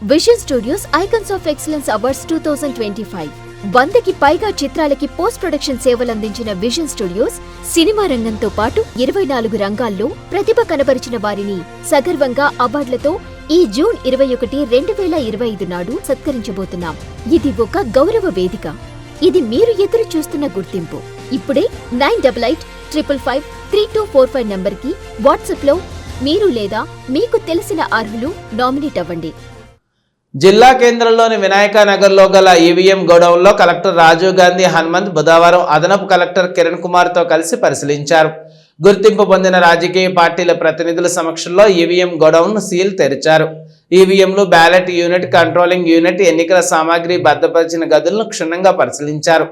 Vision Studios Icons of Excellence Awards 2025 100కి పైగా చిత్రాలకి పోస్ట్ ప్రొడక్షన్ సేవలందించిన విజన్ స్టూడియోస్ సినిమా రంగంతో పాటు 24 రంగాల్లో ప్రతిభ కనబరిచిన వారిని సగర్వంగా అవార్డులతో ఈ జూన్ 21, 2025 నాడు సత్కరించబోతున్నాం. ఇది ఒక గౌరవ వేదిక. ఇది మీరు ఎదురు చూస్తున్న గుర్తింపు. ఇప్పుడే 9888553245 నంబర్కి వాట్సాప్లో మీరు లేదా మీకు తెలిసిన అర్హులు నామినేట్ అవ్వండి. జిల్లా కేంద్రంలోని వినాయక నగర్లో గల ఈవీఎం గోడౌన్లో కలెక్టర్ రాజీవ్ గాంధీ హనుమంత్ బుధవారం అదనపు కలెక్టర్ కిరణ్ కుమార్తో కలిసి పరిశీలించారు. గుర్తింపు పొందిన రాజకీయ పార్టీల ప్రతినిధుల సమక్షంలో ఈవీఎం గోడౌన్ సీల్ తెరిచారు. ఈవీఎంలు, బ్యాలెట్ యూనిట్, కంట్రోలింగ్ యూనిట్, ఎన్నికల సామాగ్రి భద్రపరిచిన గదులను క్షుణ్ణంగా పరిశీలించారు.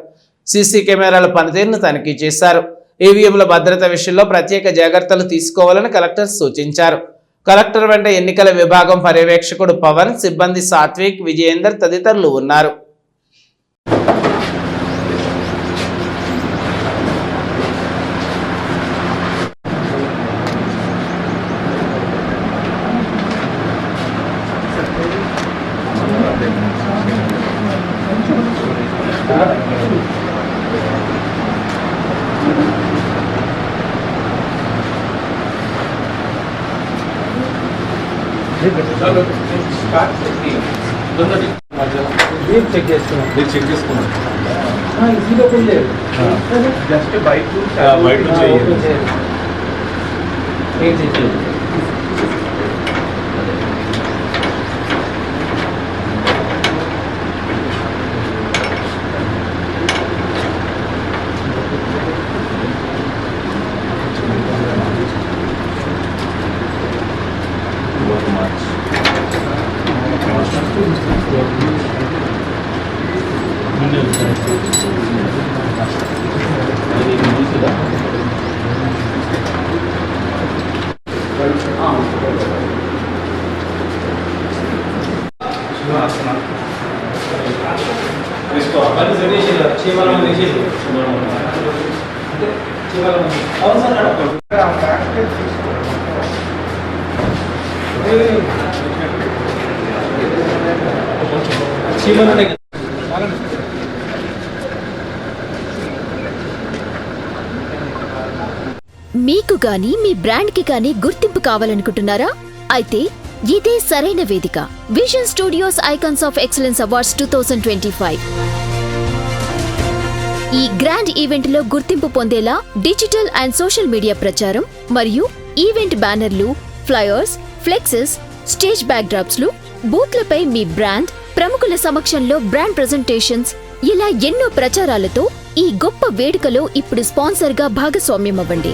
సీసీ కెమెరాల పనితీరును తనిఖీ చేశారు. ఈవీఎంల భద్రత విషయంలో ప్రత్యేక జాగ్రత్తలు తీసుకోవాలని కలెక్టర్ సూచించారు. కలెక్టర్ వెంట ఎన్నికల విభాగం పర్యవేక్షకుడు పవన్, సిబ్బంది సాత్విక్, విజయేందర్ తదితరులు ఉన్నారు. చెక్ చేసుకున్నాం జస్ట్ బయట మీకు గాని మీ బ్రాండ్ కి గాని గుర్తింపు కావాలనుకుంటున్నారా? అయితే ఇదే సరైన వేదిక. Vision Studios Icons of Excellence Awards 2025 ఈ గ్రాండ్ ఈవెంట్ లో గుర్తింపు పొందేలా డిజిటల్ అండ్ సోషల్ మీడియా ప్రచారం మరియు ఈవెంట్ బ్యానర్లు, flyers, plexus, stage back drops లు, బూత్లపై మీ బ్రాండ్, ప్రముఖుల సమక్షంలో బ్రాండ్ ప్రెజెంటేషన్స్, ఇలా ఎన్నో ప్రచారాలతో ఈ గొప్ప వేడుకలో ఇప్పుడు స్పాన్సర్ గా భాగస్వామ్యం అవ్వండి.